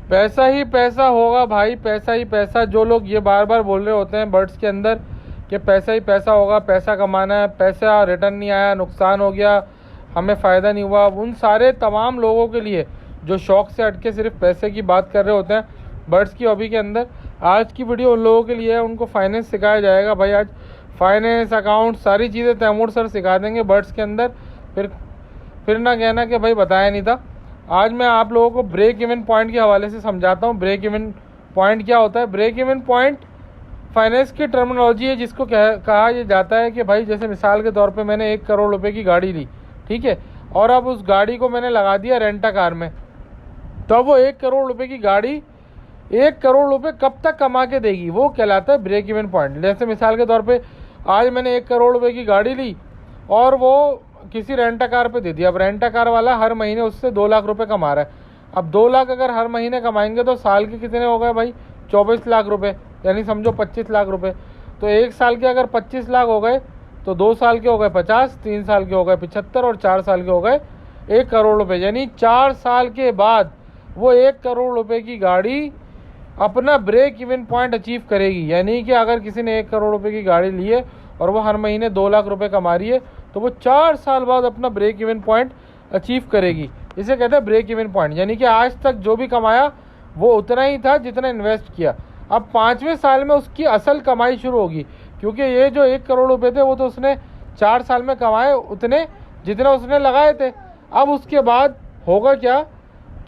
पैसा ही पैसा होगा भाई, पैसा ही पैसा। जो लोग ये बार बार बोल रहे होते हैं बर्ड्स के अंदर कि पैसा ही पैसा होगा, पैसा कमाना है, पैसा रिटर्न नहीं आया, नुकसान हो गया, हमें फ़ायदा नहीं हुआ, उन सारे तमाम लोगों के लिए जो शौक़ से हट के सिर्फ पैसे की बात कर रहे होते हैं बर्ड्स की हॉबी के अंदर, आज की वीडियो उन लोगों के लिए है। उनको फाइनेंस सिखाया जाएगा भाई। आज फाइनेंस, अकाउंट, सारी चीज़ें तैमूर सर सिखा देंगे बर्ड्स के अंदर। फिर ना कहना कि भाई बताया नहीं था। आज मैं आप लोगों को ब्रेक इवन पॉइंट के हवाले से समझाता हूँ। ब्रेक इवन पॉइंट क्या होता है? ब्रेक इवन पॉइंट फाइनेंस की टर्मिनोलॉजी है जिसको कहा यह जाता है कि भाई जैसे मिसाल के तौर पे मैंने 1 करोड़ रुपए की गाड़ी ली, ठीक है, और अब उस गाड़ी को मैंने लगा दिया रेंटा कार में, तो अब वो 1 करोड़ रुपए की गाड़ी 1 करोड़ रुपए कब तक कमा के देगी, वो कहलाता है ब्रेक इवन पॉइंट। जैसे मिसाल के तौर पे आज मैंने 1 करोड़ रुपए की गाड़ी ली और वो किसी रेंटा कार पे दे दिया। अब रेंटा कार वाला हर महीने उससे 2 लाख रुपए कमा रहा है। अब 2 लाख अगर हर महीने कमाएंगे तो साल के कितने हो गए भाई? 24 लाख रुपए, यानी समझो 25 लाख रुपए। तो 1 साल के अगर 25 लाख हो गए तो 2 साल के हो गए 50, 3 साल के हो गए 75 और 4 साल के हो गए 1 करोड़ रुपए। यानी 4 साल के बाद वो 1 करोड़ रुपए की गाड़ी अपना ब्रेक इवन पॉइंट अचीव करेगी। यानी कि अगर किसी ने 1 करोड़ रुपए की गाड़ी ली है और वो हर महीने 2 लाख रुपए कमा रही है तो वो 4 साल बाद अपना ब्रेक इवन पॉइंट अचीव करेगी। इसे कहते हैं ब्रेक इवन पॉइंट। यानी कि आज तक जो भी कमाया वो उतना ही था जितना इन्वेस्ट किया। अब 5वें साल में उसकी असल कमाई शुरू होगी, क्योंकि ये जो 1 करोड़ रुपए थे वो तो उसने 4 साल में कमाए उतने जितना उसने लगाए थे। अब उसके बाद होगा क्या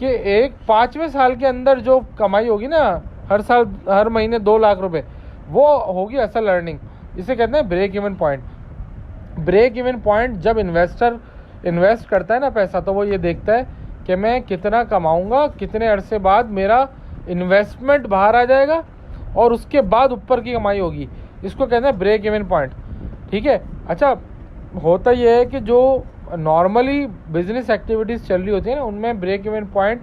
कि 5वें साल के अंदर जो कमाई होगी ना, हर साल हर महीने 2 लाख रुपए, वो होगी असल अर्निंग। इसे कहते हैं break even point. Break even point जब इन्वेस्टर इन्वेस्ट करता है ना पैसा, तो वो ये देखता है कि मैं कितना कमाऊंगा, कितने अरसे बाद मेरा इन्वेस्टमेंट बाहर आ जाएगा और उसके बाद ऊपर की कमाई होगी। इसको कहते हैं ब्रेक इवन पॉइंट, ठीक है। अच्छा, होता ये है कि जो नॉर्मली बिजनेस एक्टिविटीज़ चल रही होती है ना, उनमें ब्रेक इवन पॉइंट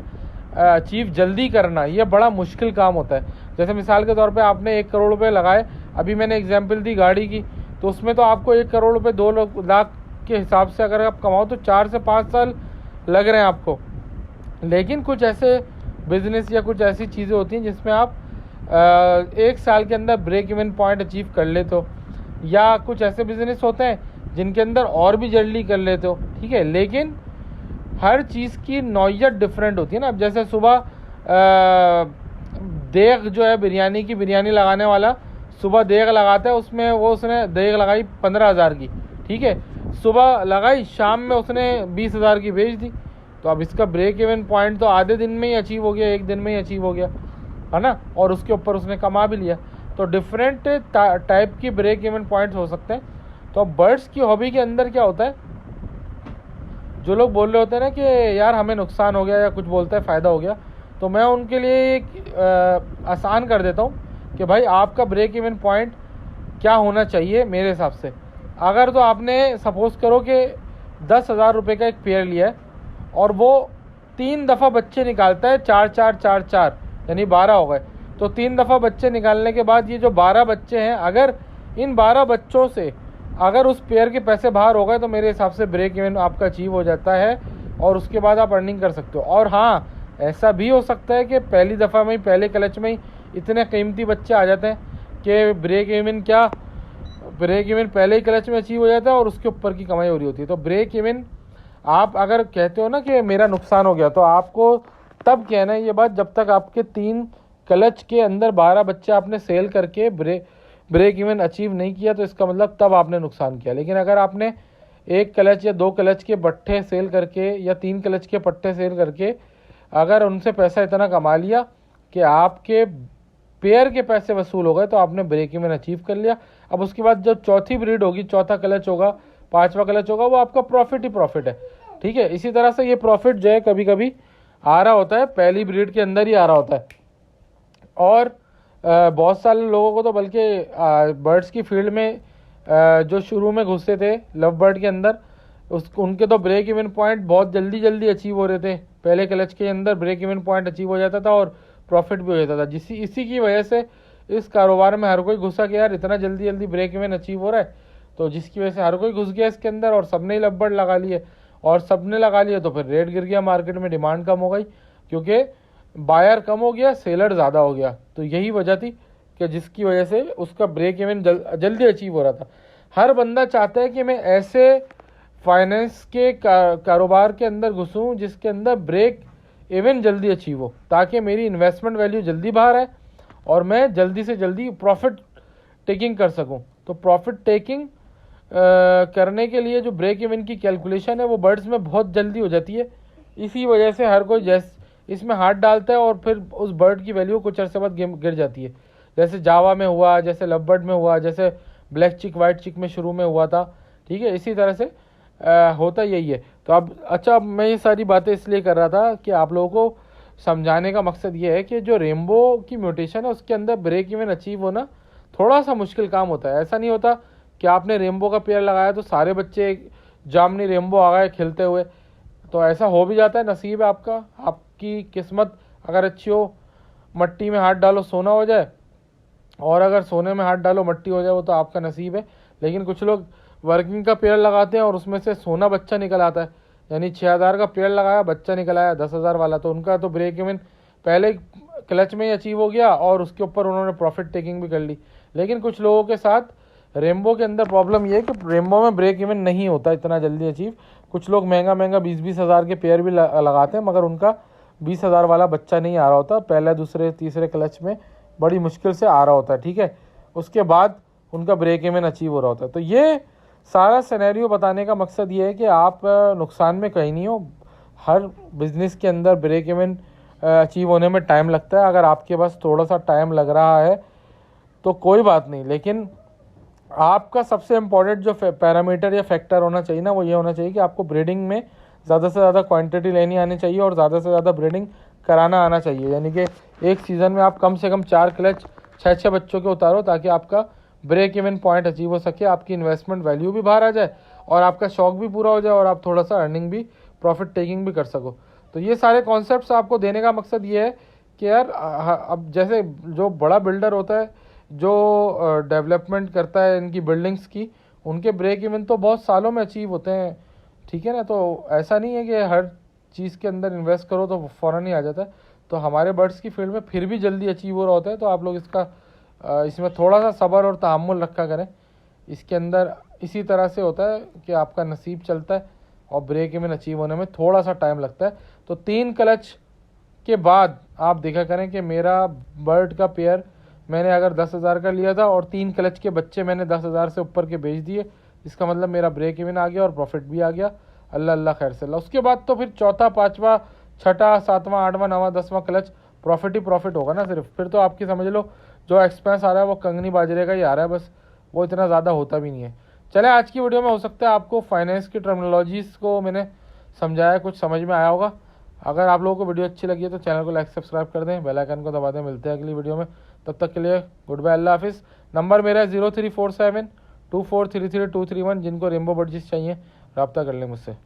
अचीव जल्दी करना ये बड़ा मुश्किल काम होता है। जैसे मिसाल के तौर पे आपने 1 करोड़ रुपए लगाए, अभी मैंने एग्जांपल दी गाड़ी की, तो उसमें तो आपको 1 करोड़ रुपए 2 लाख के हिसाब से अगर आप कमाओ तो 4 से 5 साल लग रहे हैं आपको। लेकिन कुछ ऐसे बिजनेस या कुछ ऐसी चीज़ें होती हैं जिसमें आप 1 साल के अंदर ब्रेक इवन पॉइंट अचीव कर लेते हो, या कुछ ऐसे बिजनेस होते हैं जिनके अंदर और भी जल्दी कर लेते हो, ठीक है। लेकिन हर चीज़ की नौयत डिफरेंट होती है ना। अब जैसे सुबह देग जो है बिरयानी की, बिरयानी लगाने वाला सुबह देग लगाता है, उसमें वो उसने देग लगाई 15,000 की, ठीक है, सुबह लगाई, शाम में उसने 20,000 की बेच दी। तो अब इसका ब्रेक इवन पॉइंट तो आधे दिन में ही अचीव हो गया, 1 दिन में ही अचीव हो गया, है ना, और उसके ऊपर उसने कमा भी लिया। तो डिफरेंट टाइप की ब्रेक इवन पॉइंट्स हो सकते हैं। तो अब बर्ड्स की हॉबी के अंदर क्या होता है, जो लोग बोल रहे होते हैं ना कि यार हमें नुकसान हो गया या कुछ बोलते हैं फ़ायदा हो गया, तो मैं उनके लिए एक आसान कर देता हूँ कि भाई आपका ब्रेक इवन पॉइंट क्या होना चाहिए मेरे हिसाब से। अगर तो आपने सपोज़ करो कि 10,000 रुपये का एक पेयर लिया है और वो 3 दफ़ा बच्चे निकालता है, 4 4 4 4 यानी 12 हो गए। तो 3 दफ़ा बच्चे निकालने के बाद ये जो 12 बच्चे हैं, अगर इन 12 बच्चों से अगर उस पेयर के पैसे बाहर हो गए तो मेरे हिसाब से ब्रेक इवन आपका अचीव हो जाता है और उसके बाद आप अर्निंग कर सकते हो। और हाँ, ऐसा भी हो सकता है कि पहली दफ़ा में ही, पहले क्लच में ही इतने कीमती बच्चे आ जाते हैं कि ब्रेक इवन पहले ही क्लच में अचीव हो जाता है और उसके ऊपर की कमाई हो रही होती है। तो ब्रेक इवन आप अगर कहते हो ना कि मेरा नुकसान हो गया, तो आपको तब कहना है ये बात जब तक आपके 3 क्लच के अंदर 12 बच्चे आपने सेल करके ब्रेक इवन अचीव नहीं किया, तो इसका मतलब तब आपने नुकसान किया। लेकिन अगर आपने 1 क्लच या 2 क्लच के पट्टे सेल करके या 3 क्लच के पट्टे सेल करके अगर उनसे पैसा इतना कमा लिया कि आपके पेयर के पैसे वसूल हो गए, तो आपने ब्रेक इवन अचीव कर लिया। अब उसके बाद जो चौथी ब्रीड होगी, चौथा क्लच होगा, 5वां क्लच होगा, वो आपका प्रॉफिट ही प्रॉफिट है, ठीक है। इसी तरह से ये प्रॉफिट जो है कभी कभी आ रहा होता है, पहली ब्रीड के अंदर ही आ रहा होता है। और बहुत सारे लोगों को तो बल्कि बर्ड्स की फील्ड में जो शुरू में घुसते थे लव बर्ड के अंदर, उनके तो ब्रेक इवन पॉइंट बहुत जल्दी अचीव हो रहे थे। पहले क्लच के अंदर ब्रेक इवन पॉइंट अचीव हो जाता था और प्रॉफिट भी हो जाता था। इसी की वजह से इस कारोबार में हर कोई घुसा कि यार इतना जल्दी ब्रेक इवन अचीव हो रहा है, तो जिसकी वजह से हर कोई घुस गया इसके अंदर और सबने ही लव बर्ड लगा लिए। और सबने लगा लिए तो फिर रेट गिर गया मार्केट में, डिमांड कम हो गई, क्योंकि बायर कम हो गया, सेलर ज़्यादा हो गया। तो यही वजह थी कि जिसकी वजह से उसका ब्रेक इवन जल्दी अचीव हो रहा था। हर बंदा चाहता है कि मैं ऐसे फाइनेंस के कारोबार के अंदर घुसूँ जिसके अंदर ब्रेक इवन जल्दी अचीव हो, ताकि मेरी इन्वेस्टमेंट वैल्यू जल्दी बाहर आए और मैं जल्दी से जल्दी प्रॉफिट टेकिंग कर सकूं। तो प्रॉफिट टेकिंग करने के लिए जो ब्रेक इवन की कैलकुलेशन है वो बर्ड्स में बहुत जल्दी हो जाती है। इसी वजह से हर कोई इसमें हाथ डालता है और फिर उस बर्ड की वैल्यू कुछ अर्से बाद गिर जाती है। जैसे जावा में हुआ, जैसे लवबर्ड में हुआ, जैसे ब्लैक चिक वाइट चिक में शुरू में हुआ था। ठीक है, इसी तरह से होता यही है। तो अब मैं ये सारी बातें इसलिए कर रहा था कि आप लोगों को समझाने का मकसद ये है कि जो रेनबो की म्यूटेशन है उसके अंदर ब्रेक इवन अचीव होना थोड़ा सा मुश्किल काम होता है। ऐसा नहीं होता कि आपने रेनबो का पेयर लगाया तो सारे बच्चे जामनी रेनबो आ गए खिलते हुए। तो ऐसा हो भी जाता है, नसीब है आपका, आपकी किस्मत अगर अच्छी हो, मट्टी में हाथ डालो सोना हो जाए, और अगर सोने में हाथ डालो मट्टी हो जाए, वो तो आपका नसीब है। लेकिन कुछ लोग वर्किंग का पेड़ लगाते हैं और उसमें से सोना बच्चा निकल आता है, यानी 6,000 का पेड़ लगाया, बच्चा निकल आया 10,000 वाला, तो उनका तो ब्रेक इवन पहले क्लच में ही अचीव हो गया और उसके ऊपर उन्होंने प्रॉफिट टेकिंग भी कर ली। लेकिन कुछ लोगों के साथ रेनबो के अंदर प्रॉब्लम ये है कि रेनबो में ब्रेक इवन नहीं होता इतना जल्दी अचीव। कुछ लोग महंगा 20-20 हज़ार के पेयर भी लगाते हैं, मगर उनका 20,000 वाला बच्चा नहीं आ रहा होता, पहले दूसरे तीसरे क्लच में बड़ी मुश्किल से आ रहा होता है। ठीक है, उसके बाद उनका ब्रेक इवन अचीव हो रहा होता है। तो ये सारा सिनेरियो बताने का मकसद ये है कि आप नुकसान में कहीं नहीं हो। हर बिजनेस के अंदर ब्रेक इवन अचीव होने में टाइम लगता है। अगर आपके पास थोड़ा सा टाइम लग रहा है तो कोई बात नहीं, लेकिन आपका सबसे इम्पोर्टेंट जो पैरामीटर या फैक्टर होना चाहिए ना, वो ये होना चाहिए कि आपको ब्रीडिंग में ज़्यादा से ज़्यादा क्वांटिटी लेनी आनी चाहिए और ज़्यादा से ज़्यादा ब्रीडिंग कराना आना चाहिए। यानी कि एक सीज़न में आप कम से कम 4 क्लच 6 बच्चों के उतारो, ताकि आपका ब्रेक इवन पॉइंट अचीव हो सके, आपकी इन्वेस्टमेंट वैल्यू भी बाहर आ जाए और आपका शौक भी पूरा हो जाए और आप थोड़ा सा अर्निंग भी, प्रॉफिट टेकिंग भी कर सको। तो ये सारे कॉन्सेप्ट्स आपको देने का मकसद ये है कि यार अब जैसे जो बड़ा बिल्डर होता है, जो डेवलपमेंट करता है इनकी बिल्डिंग्स की, उनके ब्रेक इवन तो बहुत सालों में अचीव होते हैं। ठीक है ना, तो ऐसा नहीं है कि हर चीज़ के अंदर इन्वेस्ट करो तो फ़ौरन ही आ जाता है। तो हमारे बर्ड्स की फील्ड में फिर भी जल्दी अचीव हो रहा होता है। तो आप लोग इसमें थोड़ा सा सब्र और तहम्मुल रखा करें। इसके अंदर इसी तरह से होता है कि आपका नसीब चलता है और ब्रेक इवन अचीव होने में थोड़ा सा टाइम लगता है। तो 3 क्लच के बाद आप देखा करें कि मेरा बर्ड का पेयर मैंने अगर 10,000 का लिया था और 3 क्लच के बच्चे मैंने 10,000 से ऊपर के बेच दिए, इसका मतलब मेरा ब्रेक इवन आ गया और प्रॉफिट भी आ गया। अल्लाह अल्लाह खैर से अल्लाह। उसके बाद तो फिर चौथा, पाँचवा, छठा, सातवां, आठवां, नवां, 10वां क्लच प्रॉफिट ही प्रॉफिट होगा ना सिर्फ। फिर तो आपकी समझ लो जो एक्सपेंस आ रहा है वो कंगनी बाजरे का ही आ रहा है, बस वो इतना ज़्यादा होता भी नहीं है। चले, आज की वीडियो में हो सकता है आपको फाइनेंस की टर्मिनोलॉजीज़ को मैंने समझाया, कुछ समझ में आया होगा। अगर आप लोगों को वीडियो अच्छी लगी है तो चैनल को लाइक सब्सक्राइब कर दें, बेल आइकन को दबा दें। मिलते हैं अगली वीडियो में, तब तक के लिए गुड बाय, अल्लाह हाफिज़। नंबर मेरा है 03472433 231। जिनको रेनबो बर्ड्स चाहिए रब्ता कर लें मुझसे।